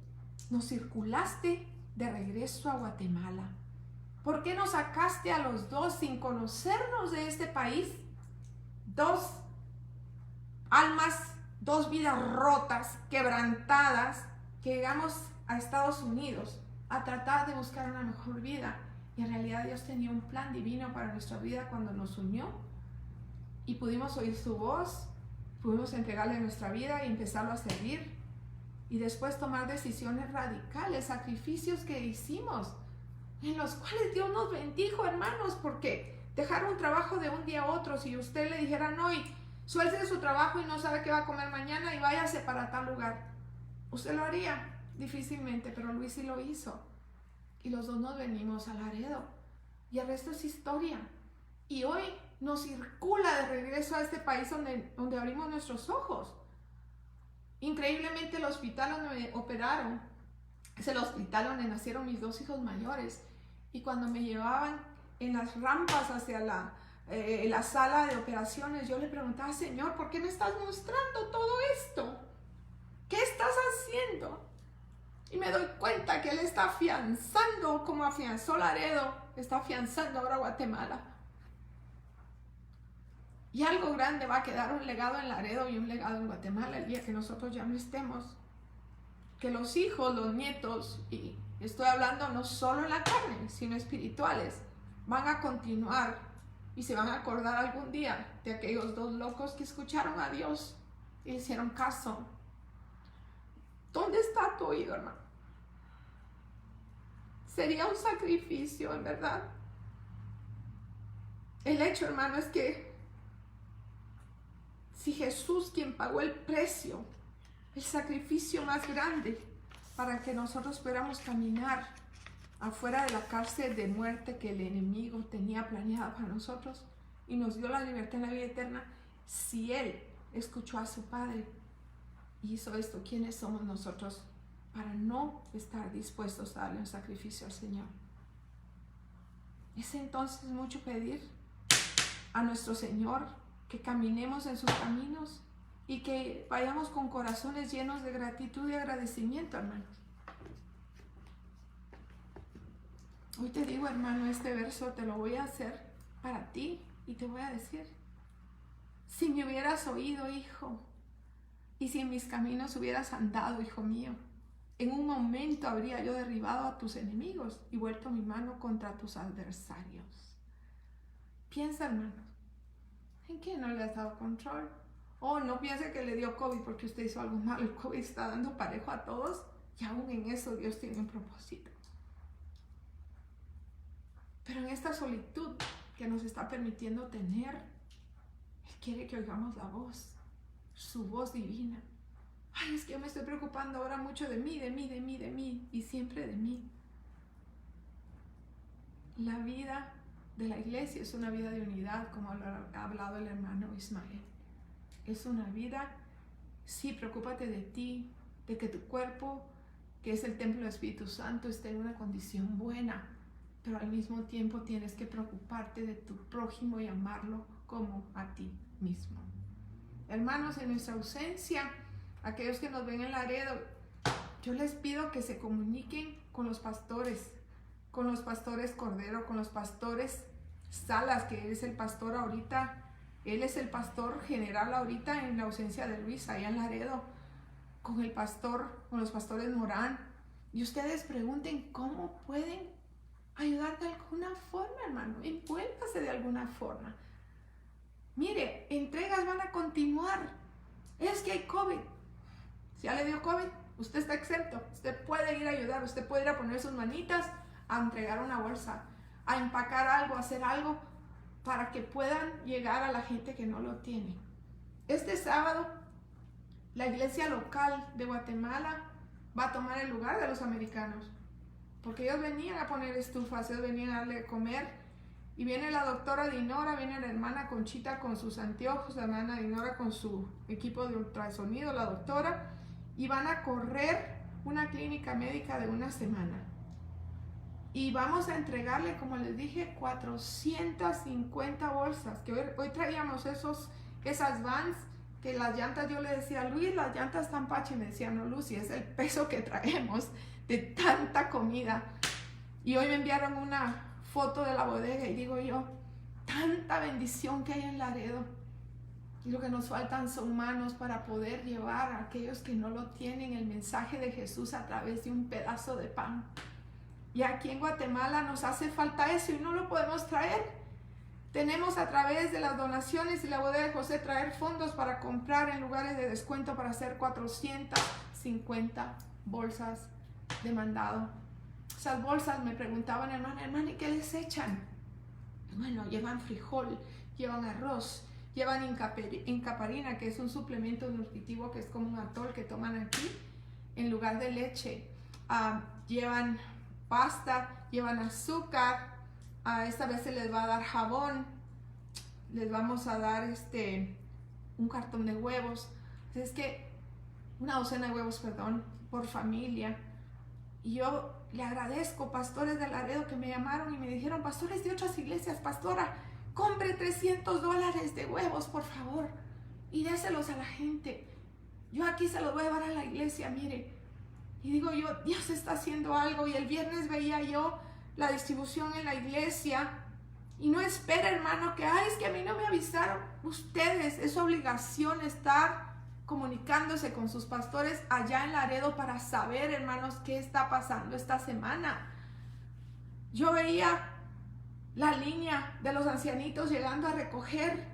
nos circulaste de regreso a Guatemala? ¿Por qué nos sacaste a los 2 sin conocernos de este país? 2 almas, 2 vidas rotas, quebrantadas, que llegamos a Estados Unidos a tratar de buscar una mejor vida. Y en realidad Dios tenía un plan divino para nuestra vida cuando nos unió. Y pudimos oír su voz, pudimos entregarle nuestra vida y empezarlo a servir. Y después tomar decisiones radicales, sacrificios que hicimos, en los cuales Dios nos bendijo, hermanos, porque dejar un trabajo de un día a otro, si usted le dijera, no, y suelte su trabajo y no sabe qué va a comer mañana y váyase para tal lugar, usted lo haría difícilmente, pero Luis sí lo hizo. Y los 2 nos venimos a Laredo. Y el resto es historia. Y hoy nos circula de regreso a este país donde abrimos nuestros ojos. Increíblemente el hospital donde me operaron, es el hospital donde nacieron mis 2 hijos mayores. Y cuando me llevaban en las rampas hacia la sala de operaciones, yo le preguntaba, Señor, ¿por qué me estás mostrando todo esto? ¿Qué estás haciendo? Y me doy cuenta que Él está afianzando, como afianzó Laredo, está afianzando ahora Guatemala. Y algo grande va a quedar, un legado en Laredo y un legado en Guatemala el día que nosotros ya no estemos. Que los hijos, los nietos, y estoy hablando no solo en la carne, sino espirituales, van a continuar y se van a acordar algún día de aquellos 2 locos que escucharon a Dios y le hicieron caso. ¿Dónde está tu oído, hermano? Sería un sacrificio, en verdad. El hecho, hermano, es que si Jesús, quien pagó el precio, el sacrificio más grande para que nosotros pudiéramos caminar afuera de la cárcel de muerte que el enemigo tenía planeada para nosotros y nos dio la libertad en la vida eterna, si Él escuchó a su Padre y hizo esto, ¿quiénes somos nosotros para no estar dispuestos a darle un sacrificio al Señor? Es entonces mucho pedir a nuestro Señor que caminemos en sus caminos y que vayamos con corazones llenos de gratitud y agradecimiento, hermanos. Hoy te digo, hermano, este verso te lo voy a hacer para ti y te voy a decir, si me hubieras oído, hijo, y si en mis caminos hubieras andado, hijo mío, en un momento habría yo derribado a tus enemigos y vuelto mi mano contra tus adversarios. Piensa, hermanos, ¿en qué no le has dado control? Oh, no piense que le dio COVID porque usted hizo algo malo. El COVID está dando parejo a todos y aún en eso Dios tiene un propósito. Pero en esta solitud que nos está permitiendo tener, Él quiere que oigamos la voz, su voz divina. Ay, es que yo me estoy preocupando ahora mucho de mí y siempre de mí. La vida de la iglesia es una vida de unidad, como ha hablado el hermano Ismael. Es una vida, sí, preocúpate de ti, de que tu cuerpo, que es el templo del Espíritu Santo, esté en una condición buena, pero al mismo tiempo tienes que preocuparte de tu prójimo y amarlo como a ti mismo. Hermanos, en nuestra ausencia, aquellos que nos ven en Laredo, yo les pido que se comuniquen con los pastores Cordero, con los pastores Salas, que es el pastor ahorita, él es el pastor general ahorita en la ausencia de Luis, allá en Laredo, con los pastores Morán, Y ustedes pregunten cómo pueden ayudar de alguna forma, hermano. Envuélvase de alguna forma. Mire, entregas van a continuar. Es que hay COVID. Si ya le dio COVID, usted está exento. Usted puede ir a ayudar. Usted puede ir a poner sus manitas a entregar una bolsa, a empacar algo, a hacer algo para que puedan llegar a la gente que no lo tiene. Este sábado, la iglesia local de Guatemala va a tomar el lugar de los americanos, porque ellos venían a poner estufas, ellos venían a darle de comer, y viene la doctora Dinora, viene la hermana Conchita con sus anteojos, la hermana Dinora con su equipo de ultrasonido, la doctora, y van a correr una clínica médica de una semana. Y vamos a entregarle, como les dije, 450 bolsas, que hoy traíamos esas vans, que las llantas, yo le decía a Luis, las llantas están pache, y me decía, no, Lucy, es el peso que traemos de tanta comida. Y hoy me enviaron una foto de la bodega y digo yo, tanta bendición que hay en Laredo. Y lo que nos faltan son manos para poder llevar a aquellos que no lo tienen el mensaje de Jesús a través de un pedazo de pan. Y aquí en Guatemala nos hace falta eso y no lo podemos traer. Tenemos a través de las donaciones y la bodega de José traer fondos para comprar en lugares de descuento para hacer 450 bolsas de mandado. Esas bolsas me preguntaban, hermana, ¿y qué les echan? Bueno, llevan frijol, llevan arroz, llevan incaparina, que es un suplemento nutritivo que es como un atol que toman aquí en lugar de leche. Llevan pasta, llevan azúcar, esta vez se les va a dar jabón, les vamos a dar un cartón de huevos, es que una docena de huevos, perdón, por familia. Y yo le agradezco, pastores de Laredo que me llamaron y me dijeron, pastores de otras iglesias, pastora, compre $300 de huevos, por favor, y déselos a la gente. Yo aquí se los voy a llevar a la iglesia, mire. Y digo yo, Dios está haciendo algo. Y el viernes veía yo la distribución en la iglesia. Y no espera, hermano, que, es que a mí no me avisaron. Ustedes, es su obligación estar comunicándose con sus pastores allá en Laredo para saber, hermanos, qué está pasando esta semana. Yo veía la línea de los ancianitos llegando a recoger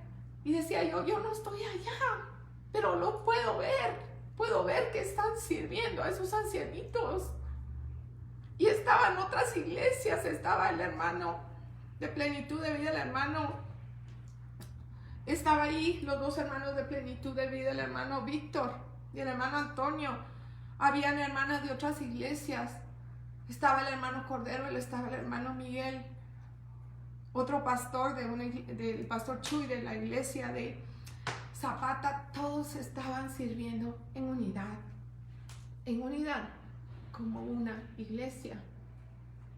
y decía yo no estoy allá, pero lo puedo ver. Puedo ver que están sirviendo a esos ancianitos. Y estaban otras iglesias, estaba el hermano de Plenitud de Vida, el hermano, estaba ahí los dos hermanos de Plenitud de Vida, el hermano Víctor y el hermano Antonio. Habían hermanas de otras iglesias, estaba el hermano Cordero, estaba el hermano Miguel, otro pastor del pastor Chuy de la iglesia de Zapata. Todos estaban sirviendo en unidad, como una iglesia.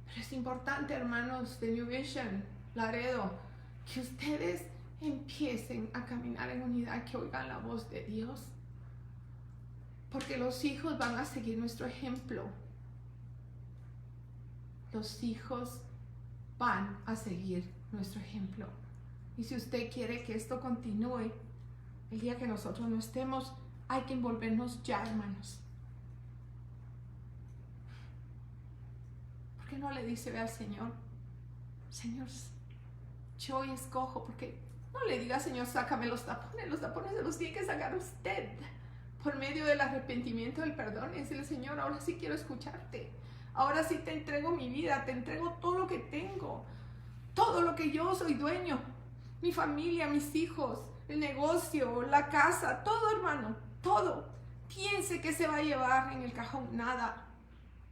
Pero es importante, hermanos de New Vision, Laredo, que ustedes empiecen a caminar en unidad, que oigan la voz de Dios, porque los hijos van a seguir nuestro ejemplo. Los hijos van a seguir nuestro ejemplo. Y si usted quiere que esto continúe, el día que nosotros no estemos, hay que envolvernos ya, hermanos. ¿Por qué no le dice, ve al Señor, Señor, yo hoy escojo? Porque no le diga, Señor, sácame los tapones se los tiene que sacar usted por medio del arrepentimiento, del perdón, y decirle, Señor, ahora sí quiero escucharte, ahora sí te entrego mi vida, te entrego todo lo que tengo, todo lo que yo soy dueño, mi familia, mis hijos, el negocio, la casa, todo, hermano, todo. Piense que se va a llevar en el cajón, nada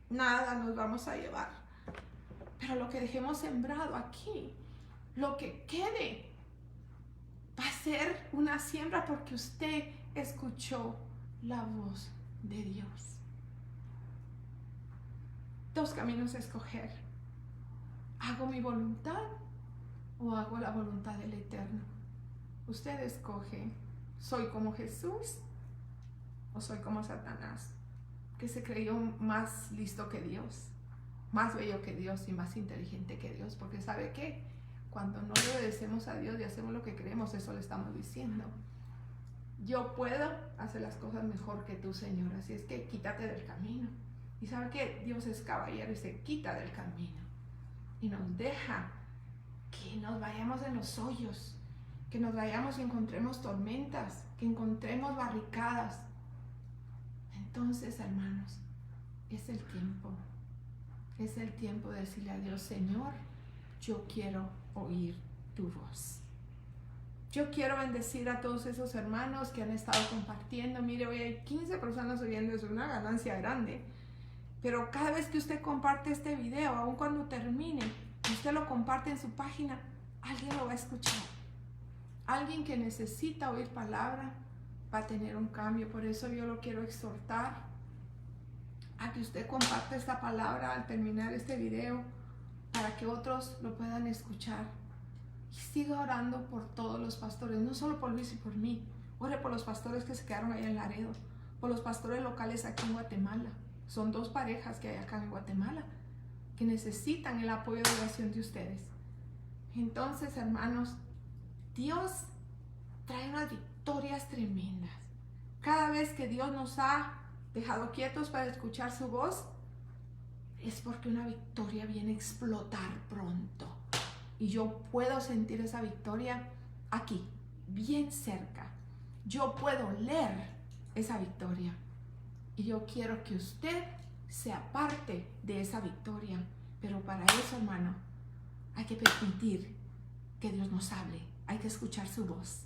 nos vamos a llevar. Pero lo que dejemos sembrado aquí, lo que quede, va a ser una siembra porque usted escuchó la voz de Dios. Dos caminos a escoger. ¿Hago mi voluntad o hago la voluntad del Eterno? Usted escoge, ¿soy como Jesús o soy como Satanás, que se creyó más listo que Dios, más bello que Dios y más inteligente que Dios? Porque ¿sabe qué? Cuando no le obedecemos a Dios y hacemos lo que creemos, eso le estamos diciendo. Yo puedo hacer las cosas mejor que tú, Señor, así es que quítate del camino. Y sabe que Dios es caballero y se quita del camino y nos deja que nos vayamos en los hoyos, que nos vayamos y encontremos tormentas, que encontremos barricadas. Entonces, hermanos, es el tiempo de decirle a Dios: Señor, yo quiero oír tu voz. Yo quiero bendecir a todos esos hermanos que han estado compartiendo. Mire, hoy hay 15 personas oyendo, es una ganancia grande. Pero cada vez que usted comparte este video, aun cuando termine, usted lo comparte en su página, alguien lo va a escuchar. Alguien que necesita oír palabra va a tener un cambio. Por eso yo lo quiero exhortar a que usted comparte esta palabra al terminar este video, para que otros lo puedan escuchar. Y siga orando por todos los pastores, no solo por Luis y por mí. Ore por los pastores que se quedaron allá en Laredo, por los pastores locales aquí en Guatemala. Son 2 parejas que hay acá en Guatemala que necesitan el apoyo de oración de ustedes. Entonces, hermanos, Dios trae unas victorias tremendas. Cada vez que Dios nos ha dejado quietos para escuchar su voz, es porque una victoria viene a explotar pronto. Y yo puedo sentir esa victoria aquí, bien cerca. Yo puedo leer esa victoria. Y yo quiero que usted sea parte de esa victoria. Pero para eso, hermano, hay que permitir que Dios nos hable. Hay que escuchar su voz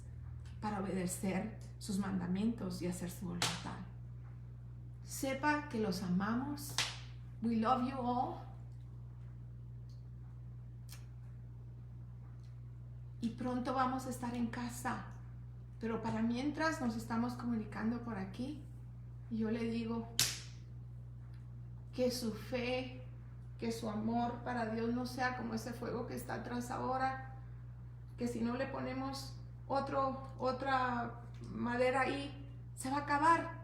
para obedecer sus mandamientos y hacer su voluntad. Sepa que los amamos. We love you all. Y pronto vamos a estar en casa. Pero para mientras nos estamos comunicando por aquí. Y yo le digo que su fe, que su amor para Dios no sea como ese fuego que está atrás ahora. Que si no le ponemos otra madera ahí, se va a acabar.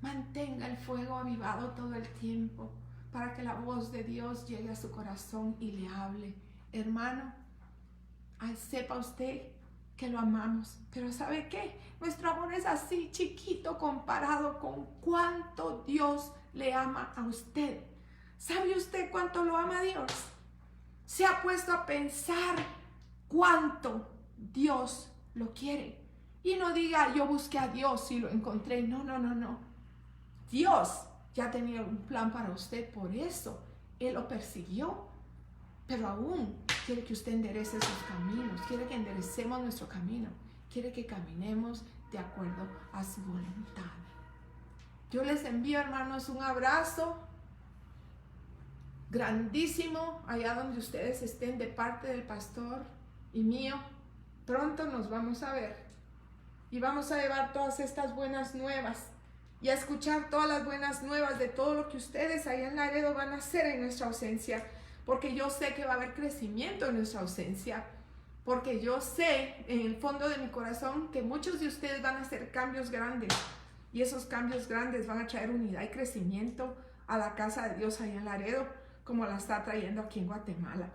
Mantenga el fuego avivado todo el tiempo para que la voz de Dios llegue a su corazón y le hable. Hermano, sepa usted que lo amamos, pero ¿sabe qué? Nuestro amor es así chiquito comparado con cuánto Dios le ama a usted. ¿Sabe usted cuánto lo ama Dios? ¿Se ha puesto a pensar cuánto Dios lo quiere? Y no diga, yo busqué a Dios y lo encontré. No. Dios ya tenía un plan para usted, por eso Él lo persiguió. Pero aún quiere que usted enderece sus caminos, quiere que enderecemos nuestro camino, quiere que caminemos de acuerdo a su voluntad. Yo les envío, hermanos, un abrazo grandísimo allá donde ustedes estén, de parte del pastor y mío. Pronto nos vamos a ver y vamos a llevar todas estas buenas nuevas y a escuchar todas las buenas nuevas de todo lo que ustedes allá en Laredo van a hacer en nuestra ausencia. Porque yo sé que va a haber crecimiento en nuestra ausencia. Porque yo sé en el fondo de mi corazón que muchos de ustedes van a hacer cambios grandes. Y esos cambios grandes van a traer unidad y crecimiento a la casa de Dios allá en Laredo, como la está trayendo aquí en Guatemala.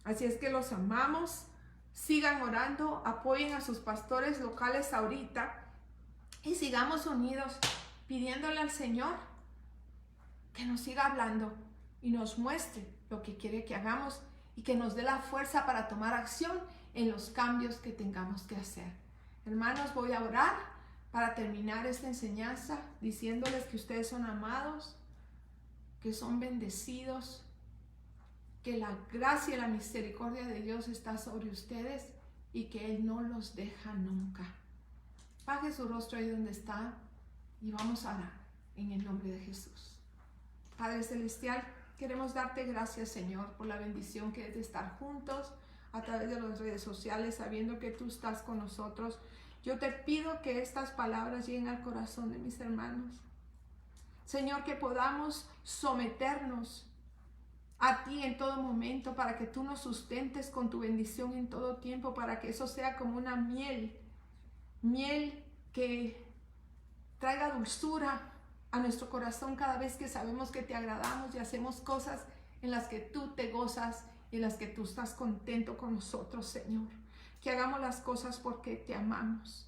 Así es que los amamos. Sigan orando, apoyen a sus pastores locales ahorita. Y sigamos unidos, pidiéndole al Señor que nos siga hablando y nos muestre lo que quiere que hagamos y que nos dé la fuerza para tomar acción en los cambios que tengamos que hacer. Hermanos, voy a orar para terminar esta enseñanza diciéndoles que ustedes son amados, que son bendecidos, que la gracia y la misericordia de Dios está sobre ustedes y que Él no los deja nunca. Baje su rostro ahí donde está y vamos a orar en el nombre de Jesús. Padre Celestial, queremos darte gracias, Señor, por la bendición que es de estar juntos a través de las redes sociales, sabiendo que tú estás con nosotros. Yo te pido que estas palabras lleguen al corazón de mis hermanos. Señor, que podamos someternos a ti en todo momento, para que tú nos sustentes con tu bendición en todo tiempo, para que eso sea como una miel que traiga dulzura a nuestro corazón cada vez que sabemos que te agradamos y hacemos cosas en las que tú te gozas y en las que tú estás contento con nosotros, Señor. Que hagamos las cosas porque te amamos,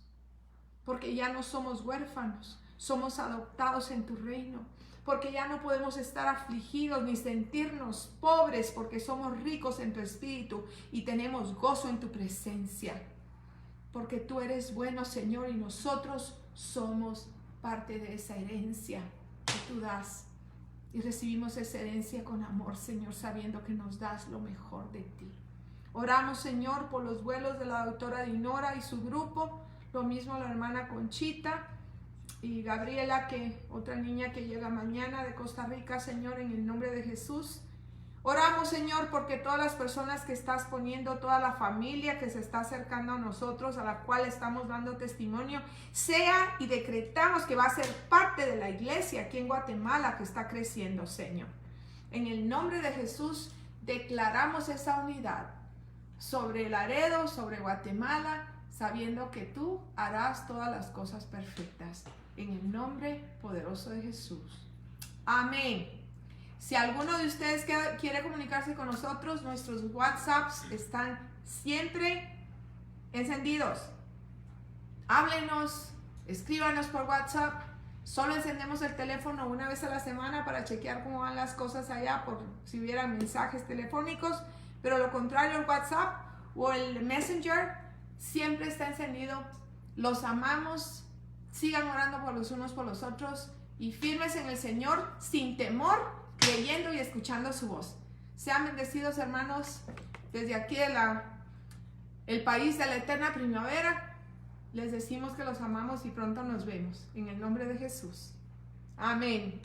porque ya no somos huérfanos, somos adoptados en tu reino, porque ya no podemos estar afligidos ni sentirnos pobres, porque somos ricos en tu espíritu y tenemos gozo en tu presencia. Porque tú eres bueno, Señor, y nosotros somos parte de esa herencia que tú das. Y recibimos esa herencia con amor, Señor, sabiendo que nos das lo mejor de ti. Oramos, Señor, por los vuelos de la doctora Dinora y su grupo. Lo mismo la hermana Conchita y Gabriela, que otra niña que llega mañana de Costa Rica, Señor, en el nombre de Jesús. Oramos, Señor, porque todas las personas que estás poniendo, toda la familia que se está acercando a nosotros, a la cual estamos dando testimonio, sea y decretamos que va a ser parte de la iglesia aquí en Guatemala que está creciendo, Señor. En el nombre de Jesús declaramos esa unidad sobre Laredo, sobre Guatemala, sabiendo que tú harás todas las cosas perfectas. En el nombre poderoso de Jesús. Amén. Si alguno de ustedes quiere comunicarse con nosotros, nuestros WhatsApps están siempre encendidos. Háblenos, escríbanos por WhatsApp. Solo encendemos el teléfono una vez a la semana para chequear cómo van las cosas allá, por si hubieran mensajes telefónicos. Pero lo contrario, el WhatsApp o el Messenger siempre está encendido. Los amamos. Sigan orando por los unos por los otros y firmes en el Señor sin temor, creyendo y escuchando su voz. Sean bendecidos, hermanos, desde aquí el país de la eterna primavera. Les decimos que los amamos y pronto nos vemos. En el nombre de Jesús. Amén.